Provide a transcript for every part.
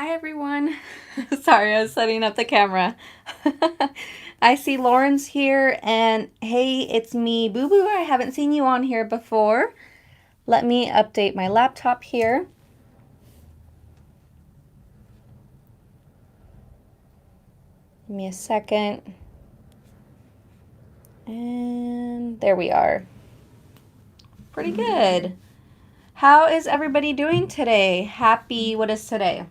Hi everyone. Sorry, I was setting up the camera. I see Lauren's here and hey, it's me, Boo Boo. I haven't seen you on here before. Let me update my laptop here. Give me a second. And there we are. Pretty good. How is everybody doing today? Happy, what is today?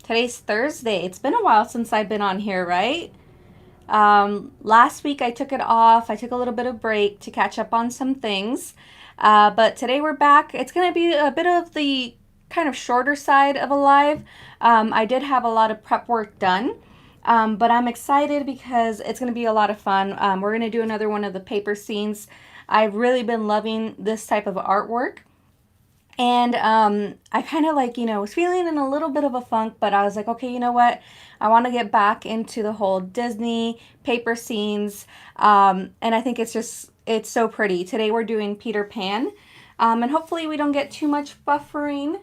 Today's Thursday. It's been a while since I've been on here, right? Last week I took it off. I took a little bit of break to catch up on some things. But today we're back. It's going to be a bit of the kind of shorter side of a live. I did have a lot of prep work done. But I'm excited because it's going to be a lot of fun. We're going to do another one of the paper scenes. I've really been loving this type of artwork. And I kind of was feeling in a little bit of a funk, but I was like, okay, you know what? I want to get back into the whole Disney paper scenes. And I think it's so pretty. Today we're doing Peter Pan. And hopefully we don't get too much buffering.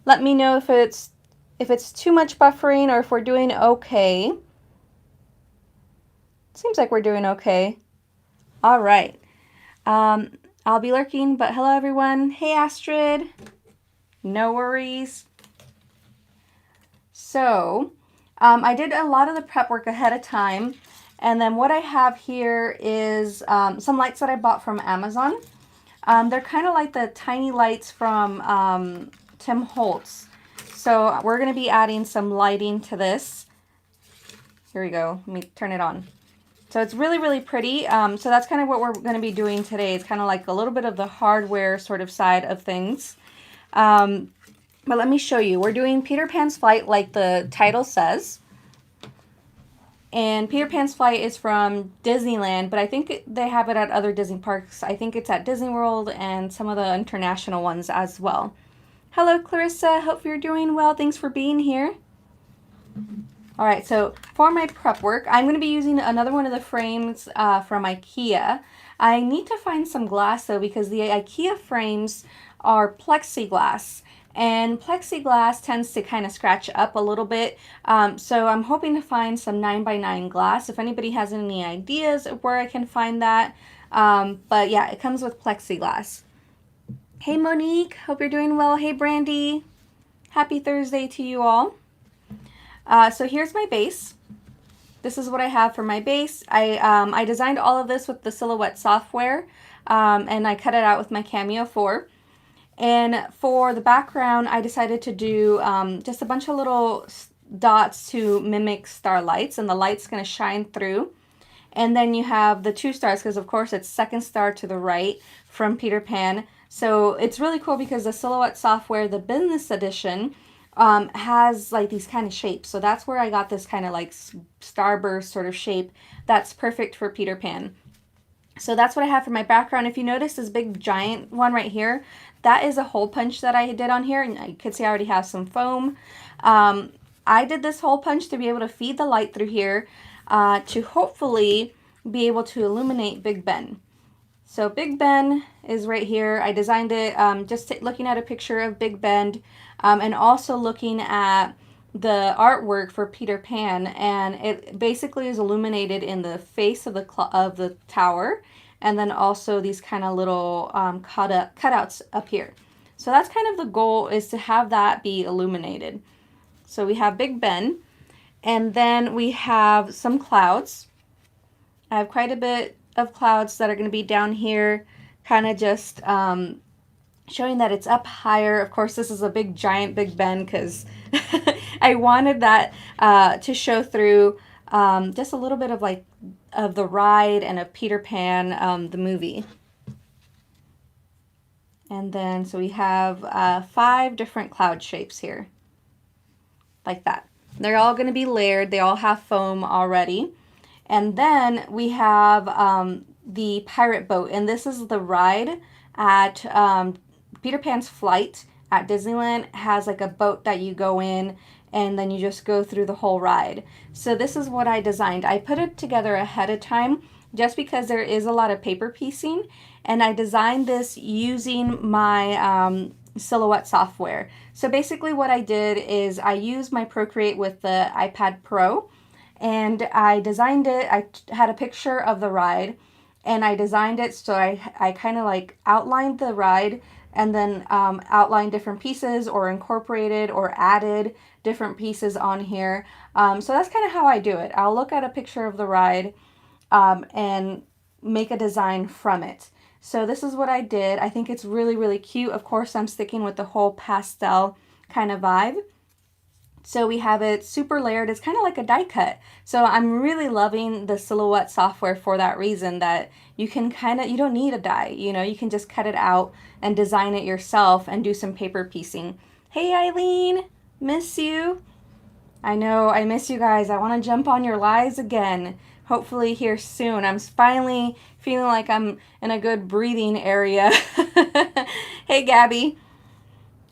Let me know if it's too much buffering or if we're doing okay. Seems like we're doing okay. All right. I'll be lurking, but hello everyone. Hey Astrid. No worries. So, I did a lot of the prep work ahead of time. And then what I have here is some lights that I bought from Amazon. They're kind of like the tiny lights from Tim Holtz. So we're going to be adding some lighting to this. Here we go. Let me turn it on. So it's really, really pretty. So that's kind of what we're going to be doing today. It's kind of like a little bit of the hardware sort of side of things. But let me show you. We're doing Peter Pan's Flight like the title says. And Peter Pan's Flight is from Disneyland, but I think they have it at other Disney parks. I think it's at Disney World and some of the international ones as well. Hello, Clarissa. Hope you're doing well. Thanks for being here. All right, so for my prep work, I'm going to be using another one of the frames from IKEA. I need to find some glass, though, because the IKEA frames are plexiglass. And plexiglass tends to kind of scratch up a little bit. So I'm hoping to find some 9x9 glass. If anybody has any ideas of where I can find that. But yeah, it comes with plexiglass. Hey, Monique. Hope you're doing well. Hey, Brandy. Happy Thursday to you all. So here's my base. This is what I have for my base. I designed all of this with the Silhouette software, and I cut it out with my Cameo 4. And for the background, I decided to do just a bunch of little dots to mimic starlights, and the light's going to shine through. And then you have the 2 stars, because of course it's second star to the right from Peter Pan. So it's really cool because the Silhouette software, the business edition, has like these kind of shapes. So that's where I got this kind of like starburst sort of shape that's perfect for Peter Pan. So that's what I have for my background. If you notice this big giant one right here, that is a hole punch that I did on here. And you can see I already have some foam. I did this hole punch to be able to feed the light through here to hopefully be able to illuminate Big Ben. So Big Ben is right here. I designed it just looking at a picture of Big Ben and also looking at the artwork for Peter Pan, and it basically is illuminated in the face of the tower, and then also these kind of little cutouts up here. So that's kind of the goal, is to have that be illuminated. So we have Big Ben, and then we have some clouds. I have quite a bit of clouds that are going to be down here, kind of just showing that it's up higher. Of course, this is a big giant Big Ben because I wanted that to show through just a little bit of the ride and of Peter Pan, the movie. And then so we have 5 different cloud shapes here, like that. They're all going to be layered. They all have foam already. And then we have the pirate boat, and this is the ride at Peter Pan's Flight at Disneyland. Has like a boat that you go in, and then you just go through the whole ride. So this is what I designed. I put it together ahead of time just because there is a lot of paper piecing, and I designed this using my Silhouette software. So basically what I did is I used my Procreate with the iPad Pro, and I designed it. I had a picture of the ride, and I designed it so I kind of like outlined the ride, and then outlined different pieces or incorporated or added different pieces on here. So that's kind of how I do it. I'll look at a picture of the ride and make a design from it. So this is what I did. I think it's really, really cute. Of course, I'm sticking with the whole pastel kind of vibe. So we have it super layered. It's kind of like a die cut. So I'm really loving the Silhouette software for that reason, that you can you don't need a die, you know, you can just cut it out and design it yourself and do some paper piecing. Hey Eileen, miss you. I know, I miss you guys. I want to jump on your lives again. Hopefully here soon. I'm finally feeling like I'm in a good breathing area. Hey Gabby.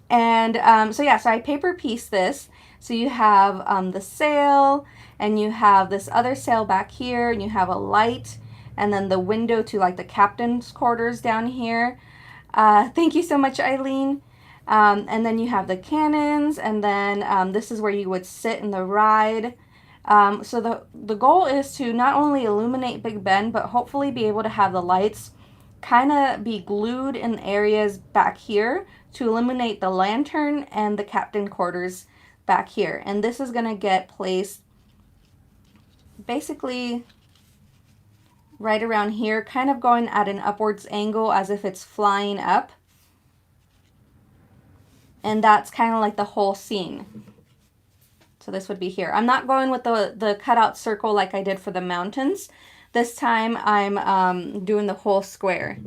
And so yeah, so I paper pieced this. So you have the sail, and you have this other sail back here, and you have a light, and then the window to like the captain's quarters down here. Thank you so much, Eileen. And then you have the cannons, and then this is where you would sit in the ride. So the goal is to not only illuminate Big Ben, but hopefully be able to have the lights kind of be glued in areas back here to illuminate the lantern and the captain quarters back here. And this is going to get placed basically right around here, kind of going at an upwards angle as if it's flying up. And that's kind of like the whole scene. So this would be here. I'm not going with the cutout circle like I did for the mountains. This time I'm doing the whole square.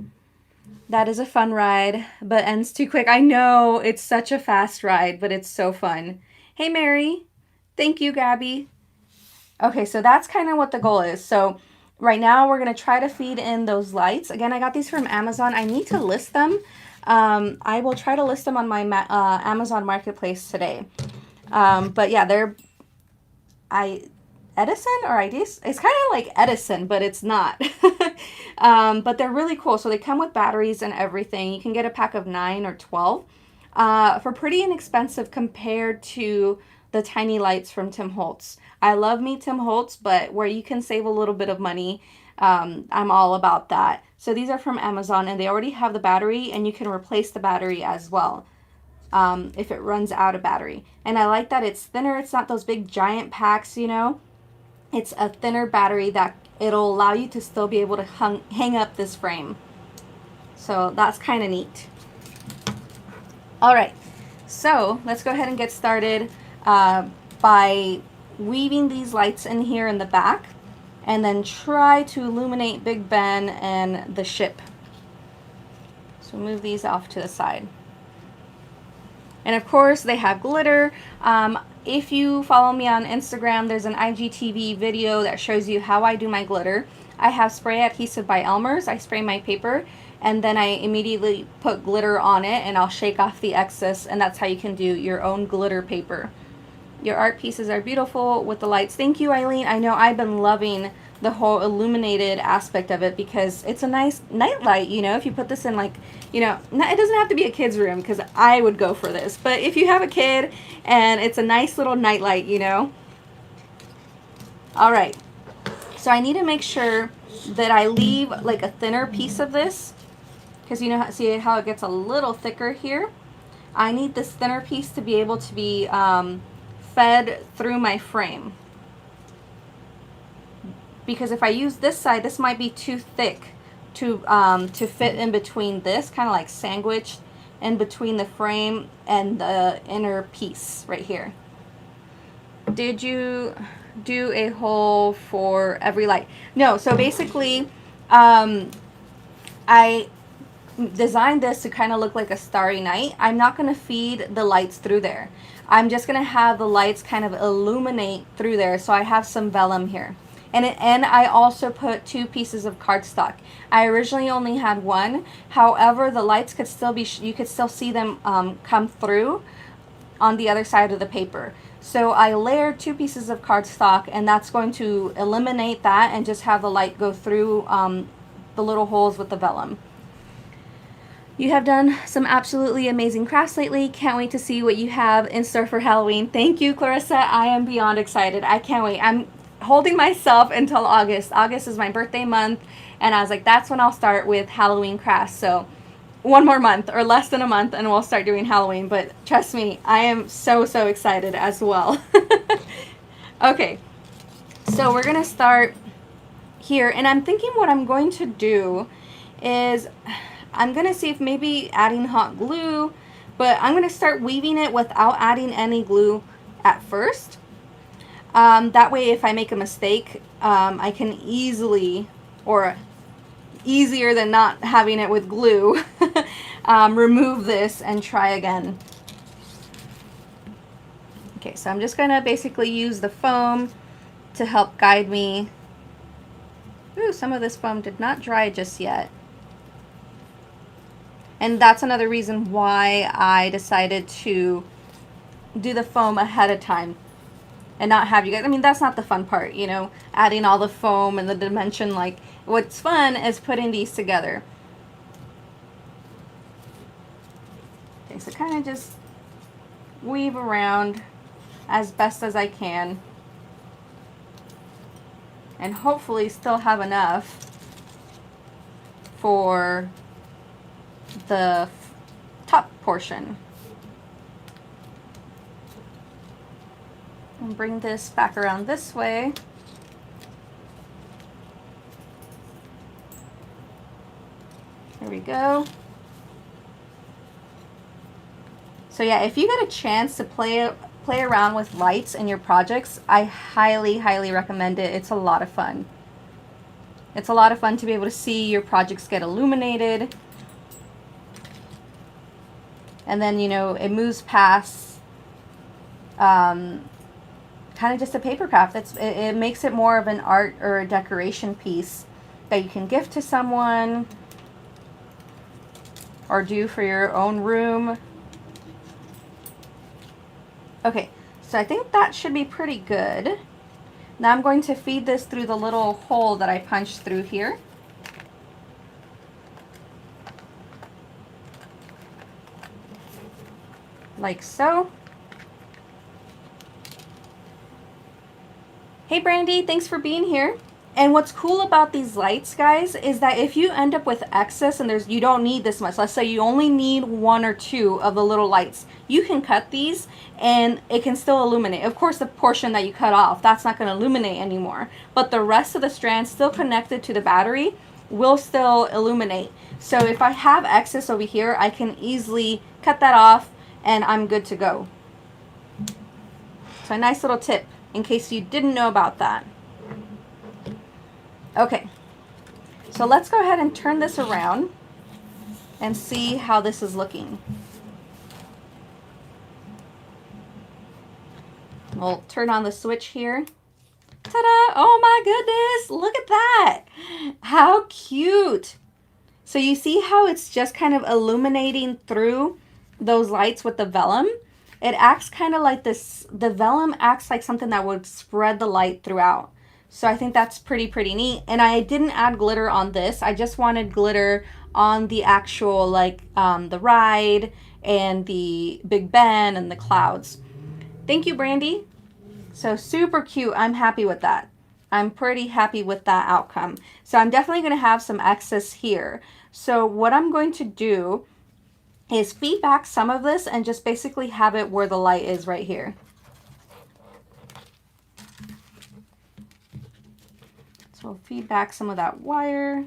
That is a fun ride, but ends too quick. I know, it's such a fast ride, but it's so fun. Hey, Mary. Thank you, Gabby. Okay, so that's kind of what the goal is. So right now we're going to try to feed in those lights. Again, I got these from Amazon. I need to list them. I will try to list them on my Amazon Marketplace today. But yeah, Edison or IDs? It's kind of like Edison, but it's not. But they're really cool. So they come with batteries and everything. You can get a pack of 9 or 12 for pretty inexpensive compared to the tiny lights from Tim Holtz. I love me Tim Holtz, but where you can save a little bit of money, I'm all about that. So these are from Amazon, and they already have the battery, and you can replace the battery as well if it runs out of battery. And I like that it's thinner. It's not those big giant packs, you know. It's a thinner battery that it'll allow you to still be able to hang up this frame. So that's kind of neat. All right, so let's go ahead and get started by weaving these lights in here in the back, and then try to illuminate Big Ben and the ship. So move these off to the side. And of course they have glitter. If you follow me on Instagram, there's an IGTV video that shows you how I do my glitter. I have spray adhesive by Elmer's. I spray my paper, and then I immediately put glitter on it, and I'll shake off the excess, and that's how you can do your own glitter paper. Your art pieces are beautiful with the lights. Thank you, Eileen. I know I've been loving the whole illuminated aspect of it because it's a nice night light, you know. If you put this in, like, you know, it doesn't have to be a kid's room because I would go for this, but if you have a kid and it's a nice little night light, you know. All right, so I need to make sure that I leave like a thinner piece of this, because you know, see how it gets a little thicker here. I need this thinner piece to be able to be fed through my frame, because if I use this side, this might be too thick to fit in between this, kind of like sandwiched in between the frame and the inner piece right here. Did you do a hole for every light? No, so basically I designed this to kind of look like a starry night. I'm not going to feed the lights through there. I'm just going to have the lights kind of illuminate through there. So I have some vellum here. And I also put 2 pieces of cardstock. I originally only had 1. However, the lights could still be, you could still see them come through on the other side of the paper. So I layered 2 pieces of cardstock, and that's going to eliminate that and just have the light go through the little holes with the vellum. You have done some absolutely amazing crafts lately. Can't wait to see what you have in store for Halloween. Thank you, Clarissa. I am beyond excited. I can't wait. I'm holding myself until August. August is my birthday month, and I was like, that's when I'll start with Halloween crafts. So one more month or less than a month and we'll start doing Halloween. But trust me, I am so excited as well. Okay, so we're gonna start here, and I'm thinking what I'm going to do is I'm gonna see if maybe adding hot glue, but I'm gonna start weaving it without adding any glue at first. That way if I make a mistake, I can easily, or easier than not having it with glue, remove this and try again. Okay, so I'm just gonna basically use the foam to help guide me. Ooh, some of this foam did not dry just yet. And that's another reason why I decided to do the foam ahead of time and not have you guys, I mean, that's not the fun part, you know, adding all the foam and the dimension. Like, what's fun is putting these together. Okay, so kind of just weave around as best as I can, and hopefully still have enough for the top portion. And bring this back around this way. There we go. So yeah, if you get a chance to play around with lights in your projects, I highly recommend it. It's a lot of fun. It's a lot of fun to be able to see your projects get illuminated. And then, you know, it moves past kind of just a paper craft. It makes it more of an art or a decoration piece that you can gift to someone or do for your own room. Okay, so I think that should be pretty good. Now I'm going to feed this through the little hole that I punched through here. Like so. Hey Brandy, thanks for being here. And what's cool about these lights, guys, is that if you end up with excess and you don't need this much, let's say you only need 1 or 2 of the little lights, you can cut these and it can still illuminate. Of course, the portion that you cut off, that's not going to illuminate anymore, but the rest of the strands still connected to the battery will still illuminate. So if I have excess over here, I can easily cut that off and I'm good to go. So a nice little tip in case you didn't know about that. Okay, so let's go ahead and turn this around and see how this is looking. We'll turn on the switch here. Ta-da! Oh my goodness, look at that! How cute! So you see how it's just kind of illuminating through those lights with the vellum? It acts kind of like this, the vellum acts like something that would spread the light throughout. So I think that's pretty neat. And I didn't add glitter on this. I just wanted glitter on the actual, like, the ride and the Big Ben and the clouds. Thank you, Brandy. So super cute. I'm happy with that. I'm pretty happy with that outcome. So I'm definitely going to have some excess here. So what I'm going to do is feed back some of this and just basically have it where the light is right here. So we'll feed back some of that wire.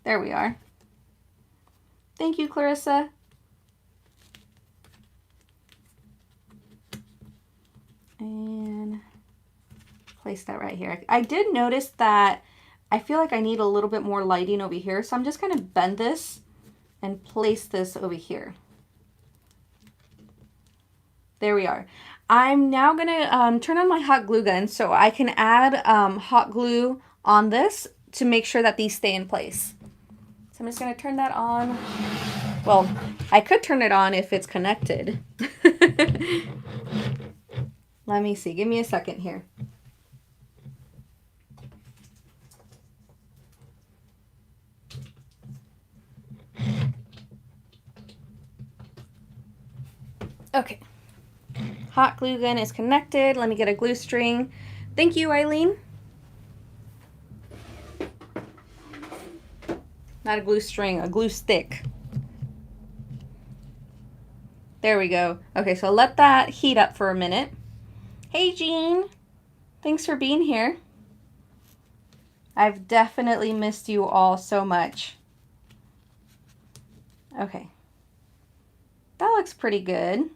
There we are. Thank you, Clarissa. And place that right here. I did notice that I feel like I need a little bit more lighting over here, so I'm just going to bend this and place this over here. There we are. I'm now going to turn on my hot glue gun so I can add hot glue on this to make sure that these stay in place. So I'm just going to turn that on. Well, I could turn it on if it's connected. Let me see. Give me a second here. Okay. Hot glue gun is connected. Let me get a glue string. Thank you, Eileen. Not a glue string, a glue stick. There we go. Okay, so let that heat up for a minute. Hey, Jean. Thanks for being here. I've definitely missed you all so much. Okay. That looks pretty good.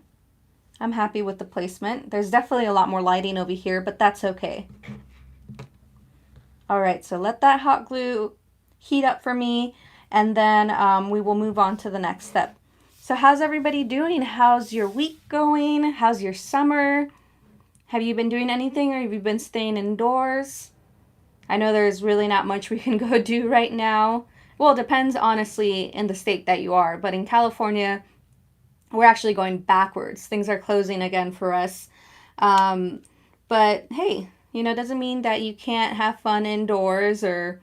I'm happy with the placement. There's definitely a lot more lighting over here, but that's okay. All right, so let that hot glue heat up for me, and then we will move on to the next step. So how's everybody doing? How's your week going? How's your summer? Have you been doing anything, or have you been staying indoors? I know there's really not much we can go do right now. Well, it depends, honestly, in the state that you are. But in California, we're actually going backwards. Things are closing again for us. But hey, you know, it doesn't mean that you can't have fun indoors or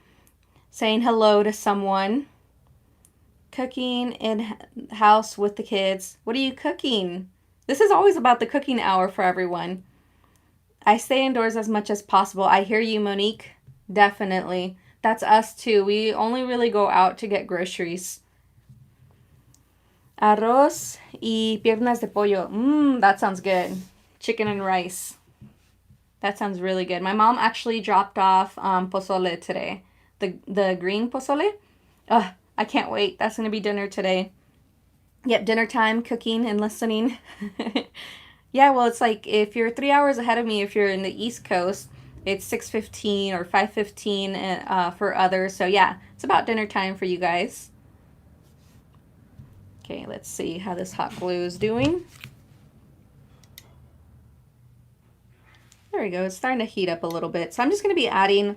saying hello to someone. Cooking in house with the kids. What are you cooking? This is always about the cooking hour for everyone. I stay indoors as much as possible. I hear you, Monique. Definitely. That's us too. We only really go out to get groceries. Arroz y piernas de pollo. That sounds good. Chicken and rice. That sounds really good. My mom actually dropped off pozole today. The green pozole. Ugh, I can't wait. That's going to be dinner today. Yep, dinner time, cooking and listening. Yeah, well, it's like if you're 3 hours ahead of me, if you're in the East Coast, it's 6:15 or 5:15 for others. So yeah, it's about dinner time for you guys. Okay, let's see how this hot glue is doing. There we go. It's starting to heat up a little bit. So I'm just going to be adding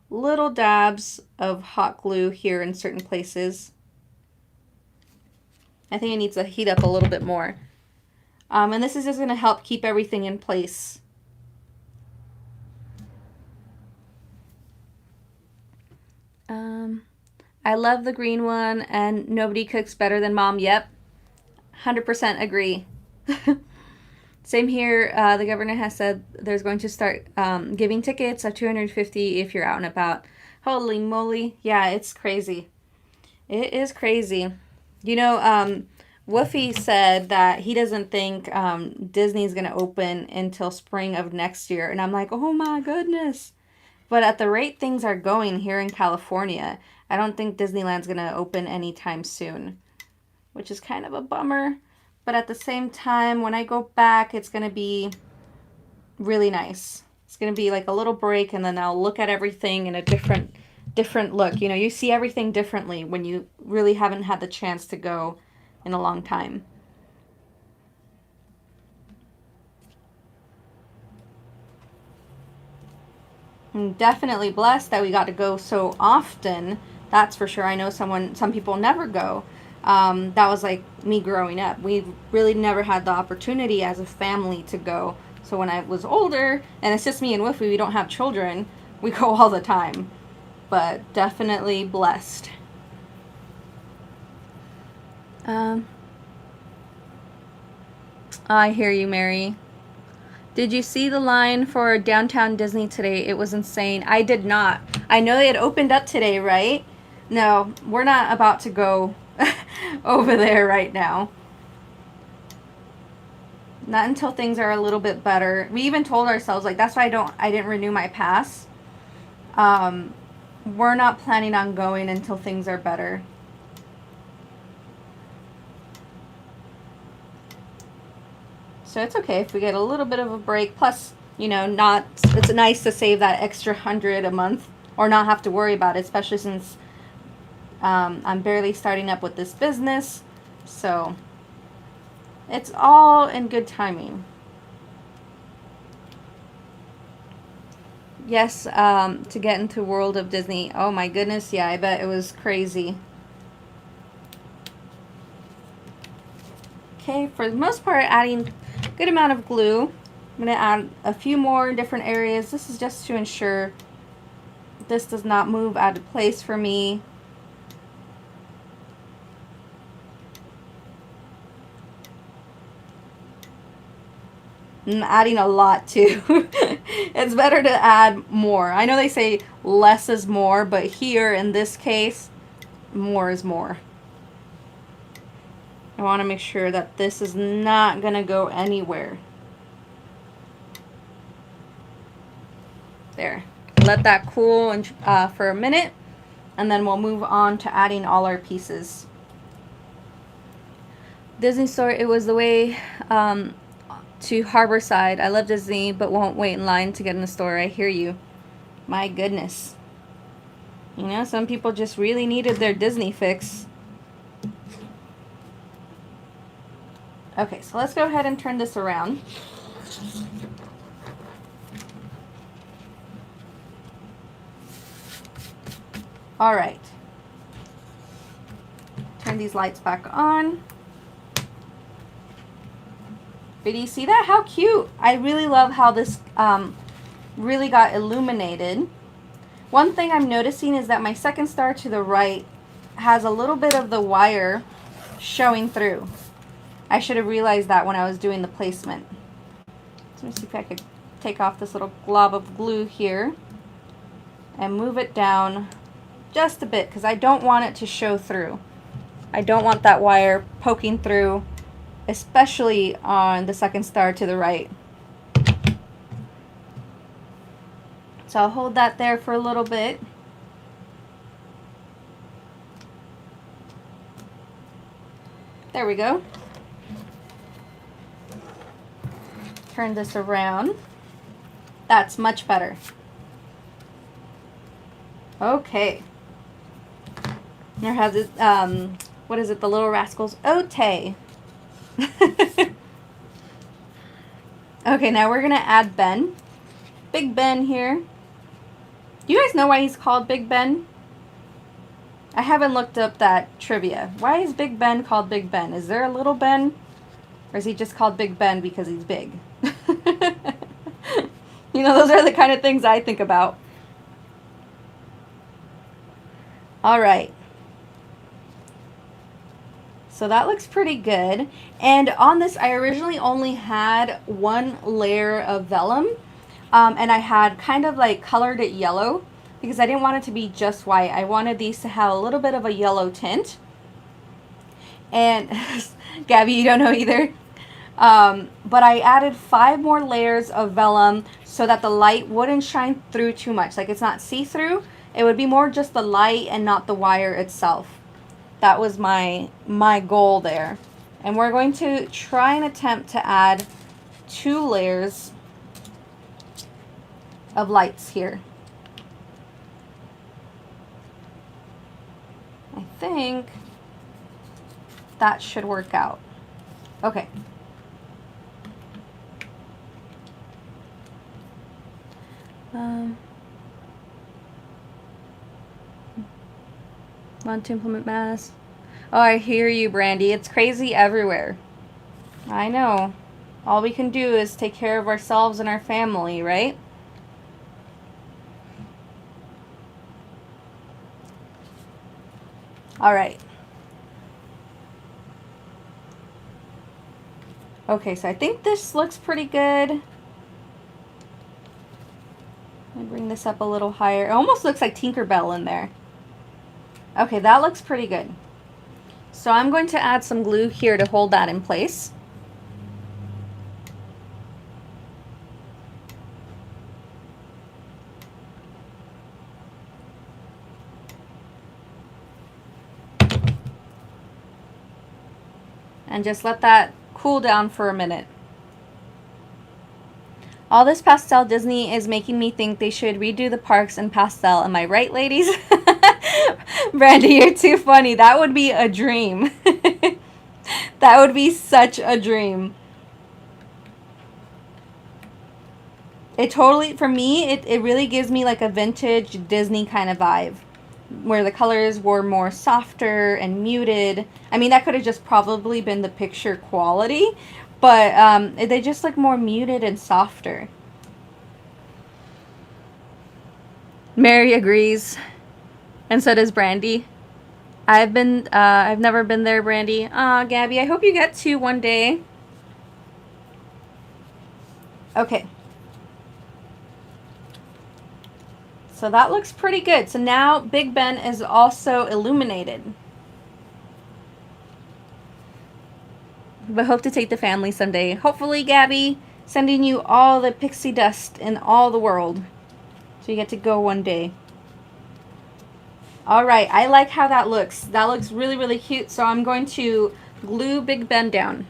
little dabs of hot glue here in certain places. I think it needs to heat up a little bit more. And this is just going to help keep everything in place. I love the green one, and nobody cooks better than Mom. Yep, 100% agree. Same here. The governor has said there's going to start giving tickets of $250 if you're out and about. Holy moly. Yeah, it's crazy. It is crazy. You know, Woofy said that he doesn't think Disney's going to open until spring of next year. And I'm like, oh my goodness. But at the rate things are going here in California, I don't think Disneyland's going to open anytime soon, which is kind of a bummer. But at the same time, when I go back, it's going to be really nice. It's going to be like a little break, and then I'll look at everything in a different look. You know, you see everything differently when you really haven't had the chance to go in a long time. I'm definitely blessed that we got to go so often. That's for sure. I know some people never go. That was like me growing up. We really never had the opportunity as a family to go. So when I was older, and it's just me and Woofy, we don't have children, we go all the time. But definitely blessed. I hear you, Mary. Did you see the line for Downtown Disney today? It was insane. I did not. I know it opened up today, right? No, we're not about to go over there right now. Not until things are a little bit better. We even told ourselves, like, that's why I didn't renew my pass. We're not planning on going until things are better. So it's okay if we get a little bit of a break. Plus, you know, it's nice to save that extra 100 a month or not have to worry about it, especially since I'm barely starting up with this business. So it's all in good timing. Yes, to get into World of Disney. Oh my goodness, yeah, I bet it was crazy. Okay, for the most part, adding a good amount of glue. I'm going to add a few more different areas. This is just to ensure this does not move out of place for me. I'm adding a lot too. It's better to add more. I know they say less is more, but here in this case, more is more. I want to make sure that this is not going to go anywhere. There. Let that cool and, for a minute, and then we'll move on to adding all our pieces. Disney store, it was the way to Harborside. I love Disney, but won't wait in line to get in the store. I hear you. My goodness. You know, some people just really needed their Disney fix. Okay, so let's go ahead and turn this around. All right. Turn these lights back on. But do you see that? How cute. I really love how this really got illuminated. One thing I'm noticing is that my second star to the right has a little bit of the wire showing through. I should have realized that when I was doing the placement. So let me see if I could take off this little glob of glue here and move it down just a bit because I don't want it to show through. I don't want that wire poking through, especially on the second star to the right. So I'll hold that there for a little bit. There we go. Turn this around. That's much better. Okay. Now I have this, what is it, the Little Rascals Ote. Okay, now we're gonna add Ben. Big Ben here. Do you guys know why he's called Big Ben? I haven't looked up that trivia. Why is Big Ben called Big Ben? Is there a little Ben? Or is he just called Big Ben because he's big? You know, those are the kind of things I think about. All right. So that looks pretty good. And on this, I originally only had one layer of vellum. And I had kind of like colored it yellow because I didn't want it to be just white. I wanted these to have a little bit of a yellow tint. And Gabby, you don't know either. But I added 5 more layers of vellum so that the light wouldn't shine through too much. Like it's not see-through. It would be more just the light and not the wire itself. That was my goal there. And we're going to try and attempt to add 2 layers of lights here. I think that should work out. Okay. Want to implement mass? Oh, I hear you, Brandy. It's crazy everywhere. I know. All we can do is take care of ourselves and our family, right? All right. Okay, so I think this looks pretty good. Let me bring this up a little higher. It almost looks like Tinkerbell in there. Okay, that looks pretty good. So I'm going to add some glue here to hold that in place. And just let that cool down for a minute. All this pastel Disney is making me think they should redo the parks in pastel. Am I right, ladies? Brandy, you're too funny. That would be a dream. That would be such a dream. It totally, for me, it really gives me like a vintage Disney kind of vibe, where the colors were more softer and muted. I mean, that could have just probably been the picture quality, but they just look more muted and softer. Mary agrees, and so does Brandy. I've never been there, Brandy. Gabby, I hope you get to one day. Okay. So that looks pretty good. So now Big Ben is also illuminated. But hope to take the family someday. Hopefully, Gabby, sending you all the pixie dust in all the world. So you get to go one day. Alright, I like how that looks. That looks really, really cute. So I'm going to glue Big Ben down.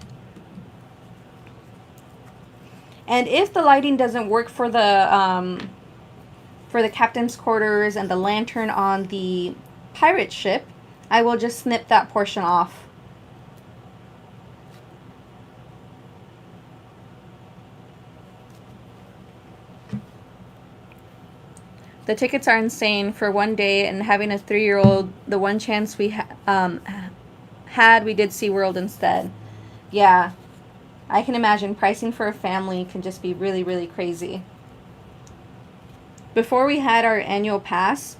And if the lighting doesn't work for the captain's quarters and the lantern on the pirate ship, I will just snip that portion off. The tickets are insane for one day, and having a 3-year-old, the one chance we had, we did SeaWorld instead. Yeah, I can imagine pricing for a family can just be really, really crazy. Before we had our annual pass,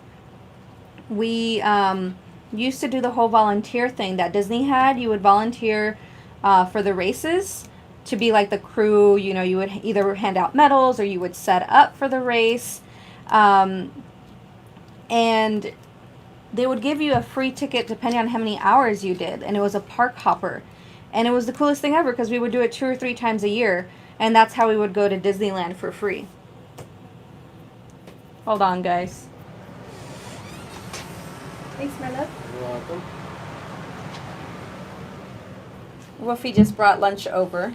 we used to do the whole volunteer thing that Disney had. You would volunteer for the races to be like the crew. You know, you would either hand out medals or you would set up for the race. And they would give you a free ticket depending on how many hours you did. And it was a park hopper. And it was the coolest thing ever because we would do it 2 or 3 times a year. And that's how we would go to Disneyland for free. Hold on, guys. Thanks, my love. You're welcome. Wolfie just brought lunch over.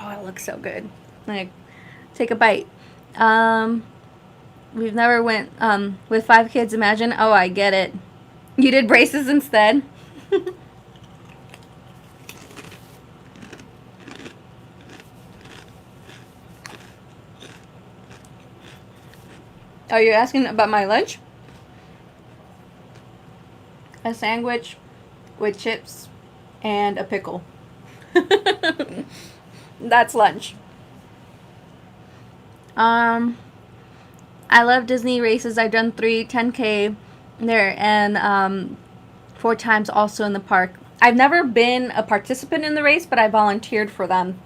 Oh, it looks so good. Like, take a bite. We've never went with 5 kids. Imagine. Oh, I get it. You did braces instead. Oh, you're asking about my lunch? A sandwich with chips and a pickle. That's lunch. I love Disney races. I've done 3 10K there and 4 times also in the park. I've never been a participant in the race, but I volunteered for them.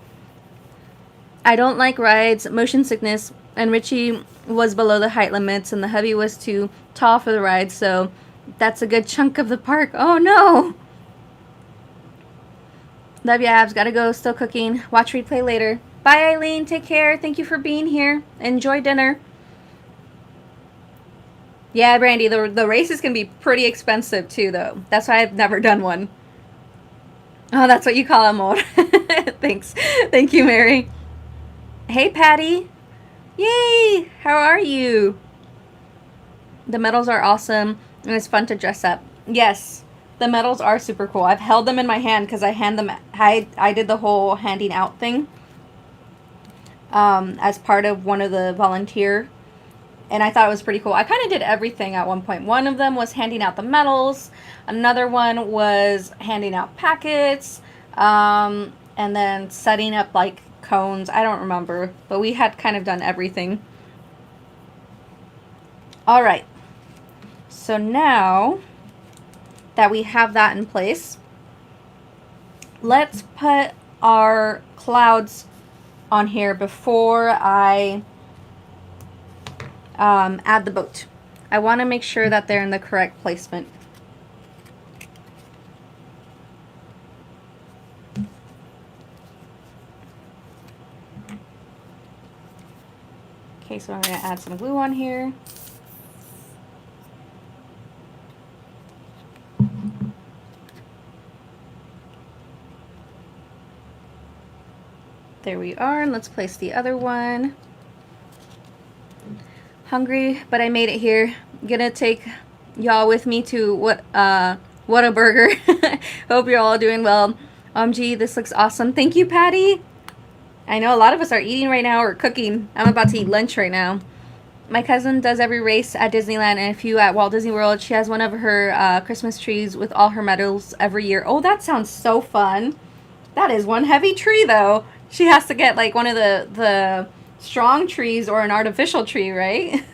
I don't like rides, motion sickness, and Richie was below the height limits and the hubby was too tall for the ride, so that's a good chunk of the park. Oh no! Love ya, Abs. Gotta go. Still cooking. Watch replay later. Bye, Eileen. Take care. Thank you for being here. Enjoy dinner. Yeah, Brandy, the races can be pretty expensive too, though. That's why I've never done one. Oh, that's what you call amor. Thanks. Thank you, Mary. Hey, Patty. Yay! How are you? The medals are awesome, and it's fun to dress up. Yes, the medals are super cool. I've held them in my hand because I did the whole handing out thing as part of one of the volunteer, and I thought it was pretty cool. I kind of did everything at one point. One of them was handing out the medals. Another one was handing out packets, and then setting up like cones. I don't remember, but we had kind of done everything. All right. So now that we have that in place, let's put our clouds on here before I add the boat. I want to make sure that they're in the correct placement. Okay, so I'm going to add some glue on here. There we are, and let's place the other one. Hungry, but I made it here. Gonna take y'all with me to What-A-Burger. Hope you're all doing well. Gee, this looks awesome. Thank you, Patty. I know a lot of us are eating right now or cooking. I'm about to eat lunch right now. My cousin does every race at Disneyland and a few at Walt Disney World. She has one of her Christmas trees with all her medals every year. Oh, that sounds so fun. That is one heavy tree, though. She has to get like one of the strong trees or an artificial tree, right?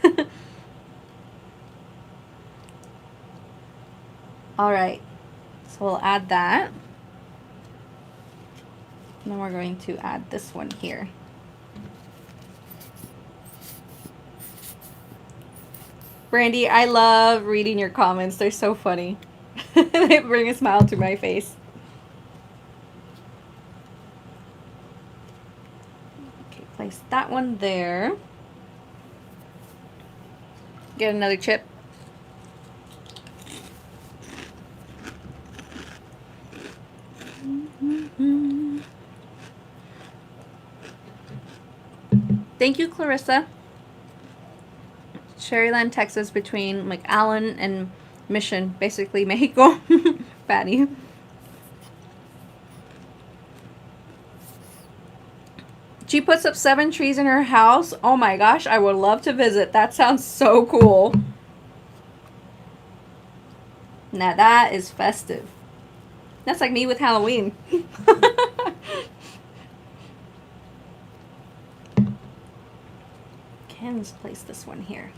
All right. So we'll add that. And then we're going to add this one here. Brandy, I love reading your comments. They're so funny. They bring a smile to my face. Okay, place that one there. Get another chip. Thank you, Clarissa. Cherryland, Texas, between McAllen and Mission, basically Mexico. Patty. She puts up 7 trees in her house. Oh my gosh, I would love to visit. That sounds so cool. Now that is festive. That's like me with Halloween. Let's place this one here.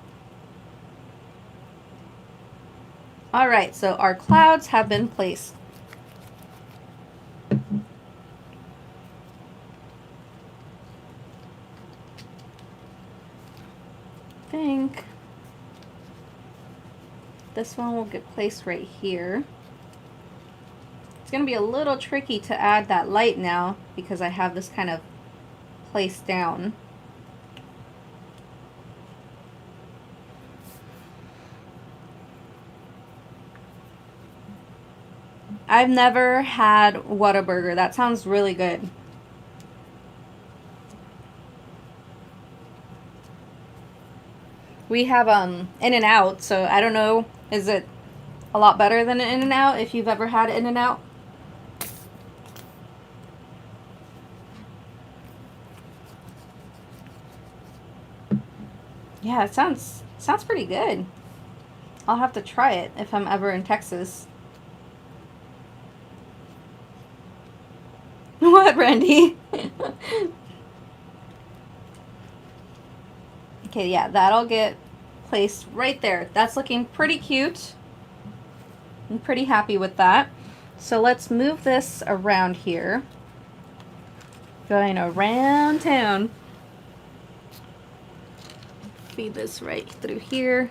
All right, so our clouds have been placed. I think this one will get placed right here. It's going to be a little tricky to add that light now because I have this kind of placed down. I've never had Whataburger. That sounds really good. We have In-N-Out, so I don't know, is it a lot better than an In-N-Out if you've ever had In-N-Out? Yeah, it sounds pretty good. I'll have to try it if I'm ever in Texas. What, Randy? Okay, yeah, that'll get placed right there. That's looking pretty cute. I'm pretty happy with that. So let's move this around here. Going around town. Feed this right through here.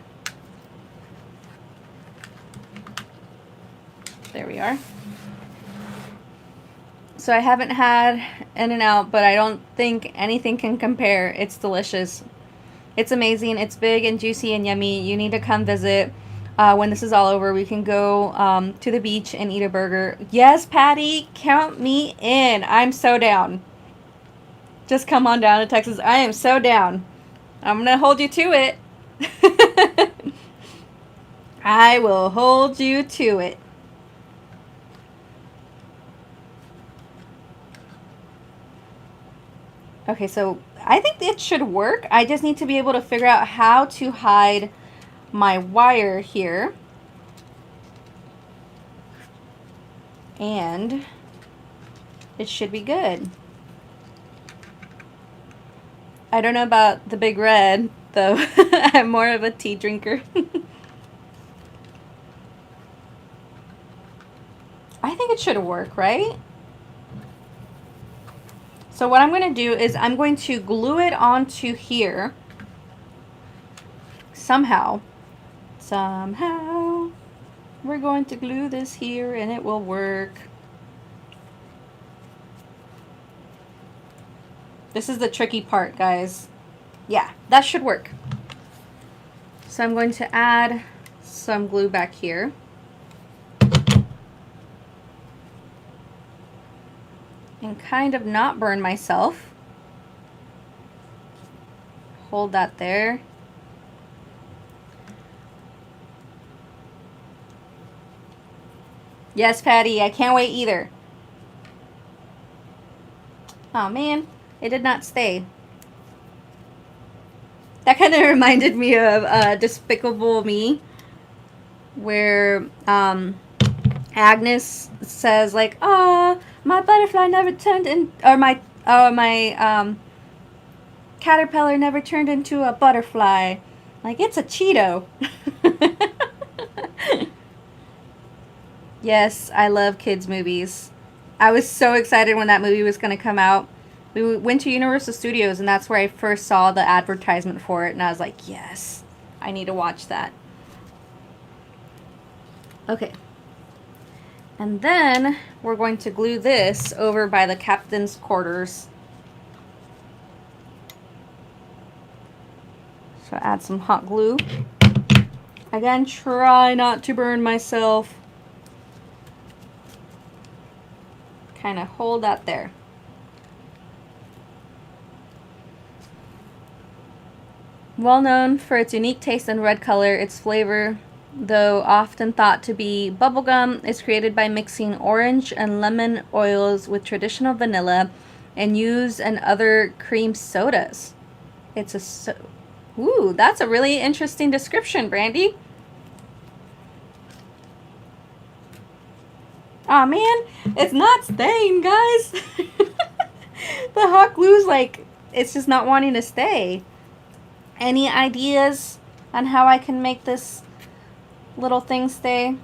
There we are. So I haven't had In-N-Out, but I don't think anything can compare. It's delicious. It's amazing. It's big and juicy and yummy. You need to come visit. When this is all over, we can go to the beach and eat a burger. Yes, Patty, count me in. I'm so down. Just come on down to Texas. I am so down. I'm going to hold you to it. I will hold you to it. Okay, so I think it should work. I just need to be able to figure out how to hide my wire here. And it should be good. I don't know about the Big Red, though. I'm more of a tea drinker. I think it should work, right? So what I'm going to do is I'm going to glue it onto here. Somehow. We're going to glue this here and it will work. This is the tricky part, guys. Yeah, that should work. So I'm going to add some glue back here. And kind of not burn myself. Hold that there. Yes, Patty, I can't wait either. Oh man, it did not stay. That kind of reminded me of Despicable Me, where Agnes says like, "Oh, my butterfly never turned in, or my caterpillar never turned into a butterfly." Like, it's a Cheeto. Yes, I love kids movies. I was so excited when that movie was going to come out. We went to Universal Studios, and that's where I first saw the advertisement for it, and I was like, yes, I need to watch that. Okay. And then we're going to glue this over by the captain's quarters. So add some hot glue. Again, try not to burn myself. Kind of hold that there. Well known for its unique taste and red color, its flavor, though often thought to be bubblegum, is created by mixing orange and lemon oils with traditional vanilla and used in other cream sodas. It's a ooh, that's a really interesting description, Brandy. Aw, man, it's not staying, guys. The hot glue's like, it's just not wanting to stay. Any ideas on how I can make this little thing stay?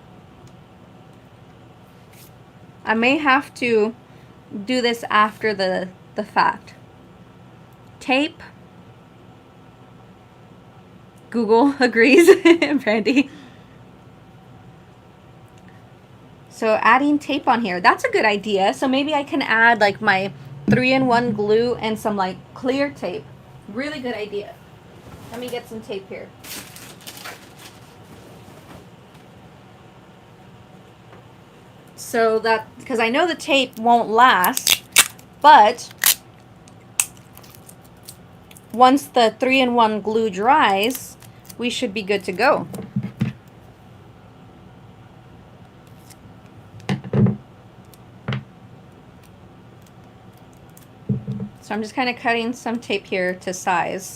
I may have to do this after the fact. Tape. Google agrees, Brandy. So adding tape on here, that's a good idea. So maybe I can add like my 3-in-1 glue and some like clear tape. Really good idea. Let me get some tape here. So that, because I know the tape won't last, but once the 3-in-1 glue dries, we should be good to go. So I'm just kind of cutting some tape here to size.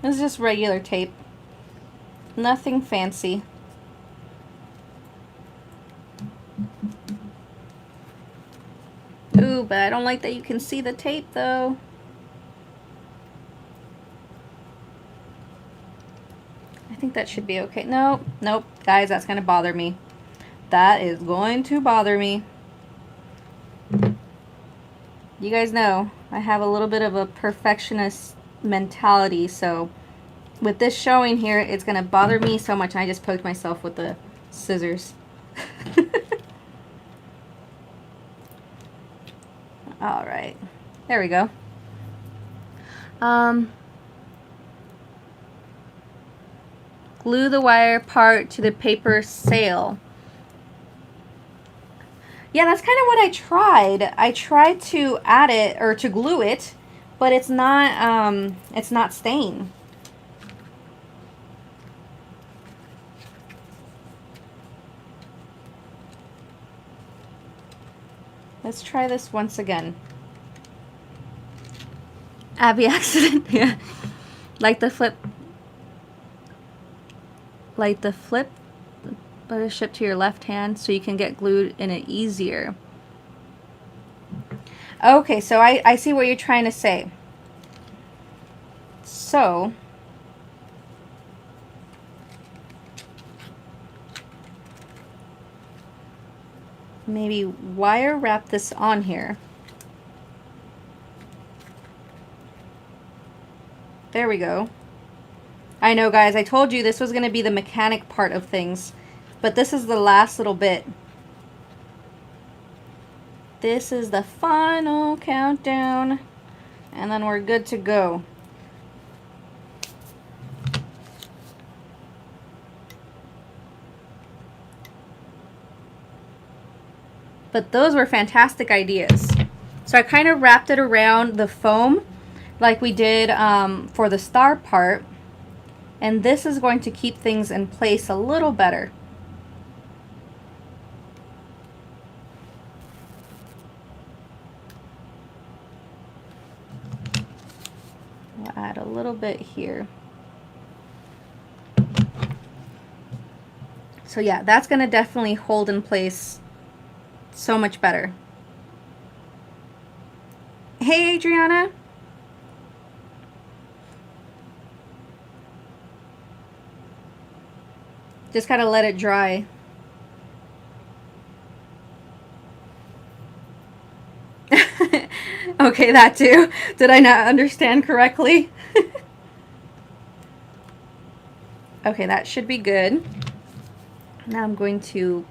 This is just regular tape. Nothing fancy. Ooh, but I don't like that you can see the tape though. I think that should be okay. Nope, nope, guys, that's gonna bother me. That is going to bother me. You guys know I have a little bit of a perfectionist mentality, so with this showing here, it's gonna bother me so much. I just poked myself with the scissors. All right, there we go. Glue the wire part to the paper sail. Yeah, that's kind of what I tried. I tried to add it or to glue it, but it's not staying. Let's try this once again. Abby accident, yeah. Like the flip, but it's shipped to your left hand so you can get glued in it easier. Okay, so I see what you're trying to say. So, maybe wire wrap this on here. There we go. I know, guys, I told you this was going to be the mechanic part of things, but this is the last little bit. This is the final countdown, and then we're good to go. But those were fantastic ideas. So I kind of wrapped it around the foam like we did for the star part. And this is going to keep things in place a little better. We'll add a little bit here. So yeah, that's going to definitely hold in place so much better. Hey, Adriana. Just gotta let it dry. Okay, that too. Did I not understand correctly? Okay, that should be good. Now I'm going to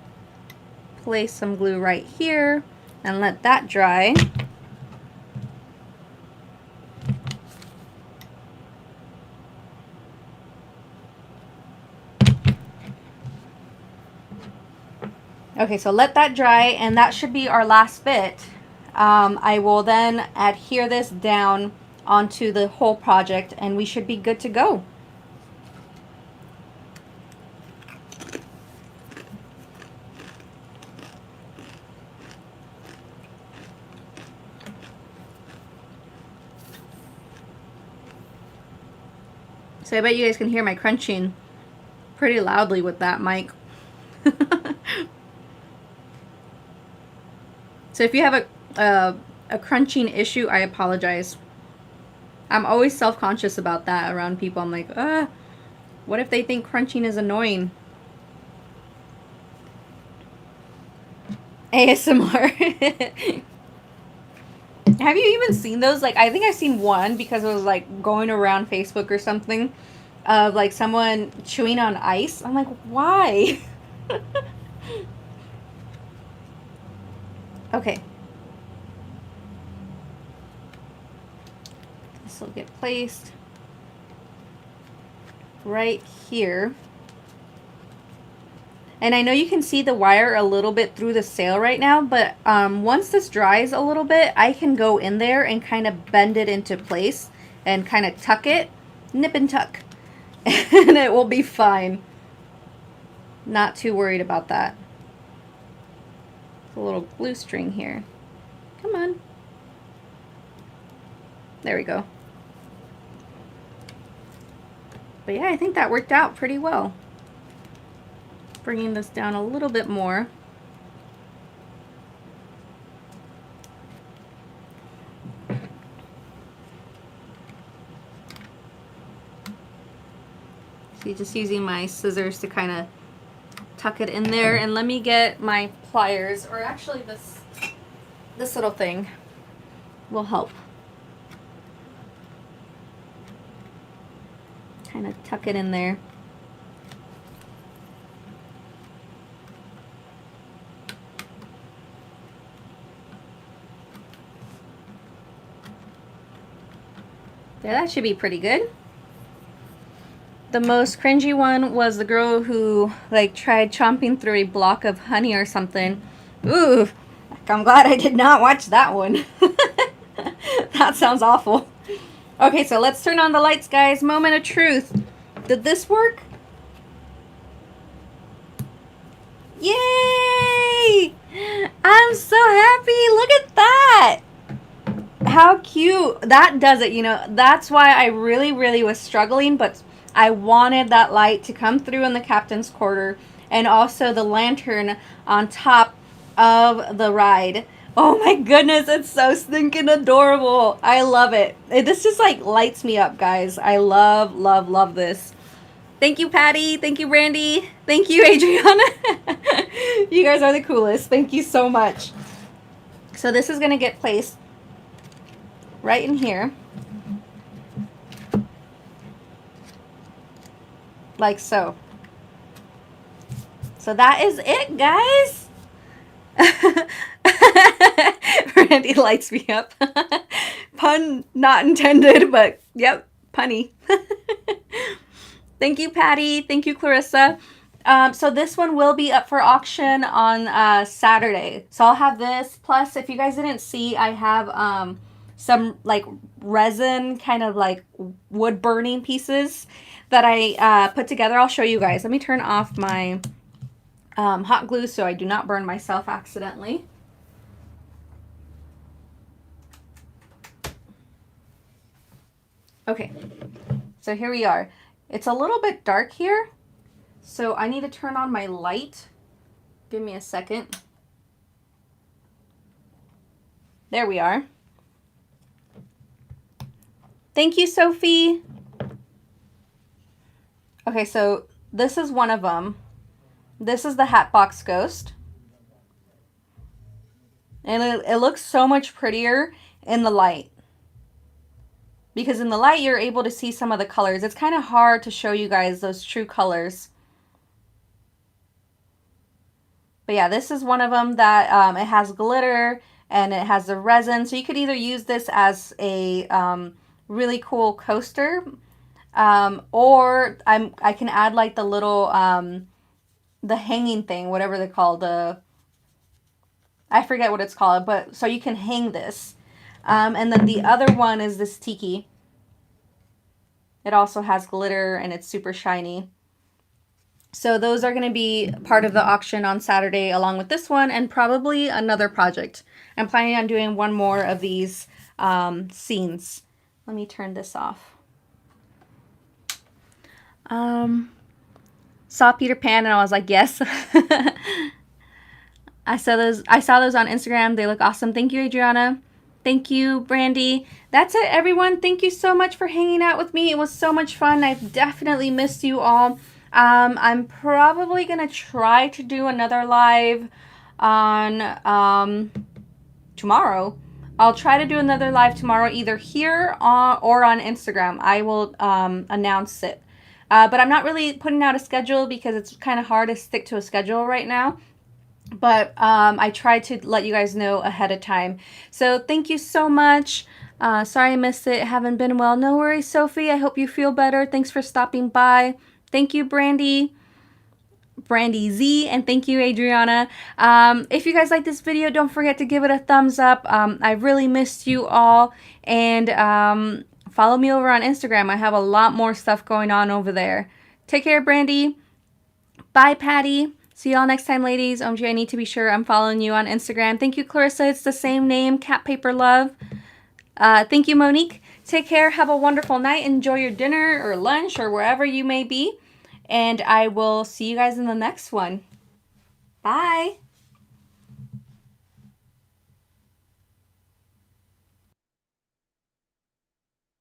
place some glue right here and let that dry. Okay, so let that dry, and that should be our last bit. I will then adhere this down onto the whole project, and we should be good to go. So I bet you guys can hear my crunching pretty loudly with that mic. So if you have a crunching issue, I apologize. I'm always self-conscious about that around people. I'm like, what if they think crunching is annoying? ASMR. Have you even seen those? Like, I think I've seen one because it was like going around Facebook or something of like someone chewing on ice. I'm like, why? Okay. This will get placed right here. And I know you can see the wire a little bit through the sail right now, but once this dries a little bit, I can go in there and kind of bend it into place and kind of tuck it, nip and tuck, and it will be fine. Not too worried about that. A little glue string here. Come on. There we go. But yeah, I think that worked out pretty well. Bringing this down a little bit more. So just using my scissors to kind of tuck it in there, and let me get my pliers, or actually this little thing will help. Kind of tuck it in there. Yeah, that should be pretty good. The most cringy one was the girl who like tried chomping through a block of honey or something. Ooh, I'm glad I did not watch that one. That sounds awful. Okay, so let's turn on the lights, guys. Moment of truth. Did this work? Yay! I'm so happy. Look at that. How cute. That does it, you know. That's why I really was struggling, but I wanted that light to come through in the captain's quarter, and also the lantern on top of the ride. Oh my goodness, it's so stinking adorable. I love it. This just like lights me up, guys. I love this. Thank you, Patty. Thank you, Brandy. Thank you, Adriana. You guys are the coolest. Thank you so much. So this is going to get placed right in here. Like so. So that is it, guys. Randy lights me up. Pun not intended, but yep, punny. Thank you, Patty. Thank you, Clarissa. So this one will be up for auction on Saturday. So I'll have this. Plus, if you guys didn't see, I have some like resin kind of like wood burning pieces that I put together. I'll show you guys. Let me turn off my hot glue so I do not burn myself accidentally. Okay, so here we are. It's a little bit dark here, so I need to turn on my light. Give me a second. There we are. Thank you, Sophie. Okay, so this is one of them. This is the Hatbox Ghost. And it looks so much prettier in the light. Because in the light, you're able to see some of the colors. It's kind of hard to show you guys those true colors. But yeah, this is one of them that it has glitter and it has the resin. So you could either use this as a really cool coaster, or I can add like the little the hanging thing, whatever they call I forget what it's called, but so you can hang this. And then the other one is this tiki. It also has glitter and it's super shiny. So those are going to be part of the auction on Saturday along with this one and probably another project. I'm planning on doing one more of these scenes. Let me turn this off. Saw Peter Pan and I was like, yes. I saw those on Instagram. They look awesome. Thank you, Adriana. Thank you, Brandy. That's it, everyone. Thank you so much for hanging out with me. It was so much fun. I've definitely missed you all. I'm probably going to try to do another live on tomorrow. I'll try to do another live tomorrow, either here or on Instagram. I will announce it. But I'm not really putting out a schedule because it's kind of hard to stick to a schedule right now. But I try to let you guys know ahead of time. So thank you so much. Sorry I missed it. Haven't been well. No worries, Sophie. I hope you feel better. Thanks for stopping by. Thank you, Brandy Z, and thank you, Adriana. If you guys like this video, don't forget to give it a thumbs up. I really missed you all. And follow me over on Instagram. I have a lot more stuff going on over there. Take care, Brandy. Bye, Patty. See y'all next time, ladies. OMG, I need to be sure I'm following you on Instagram. Thank you, Clarissa. It's the same name, Cat Paper Love. Thank you, Monique. Take care. Have a wonderful night. Enjoy your dinner or lunch or wherever you may be. And I will see you guys in the next one. Bye.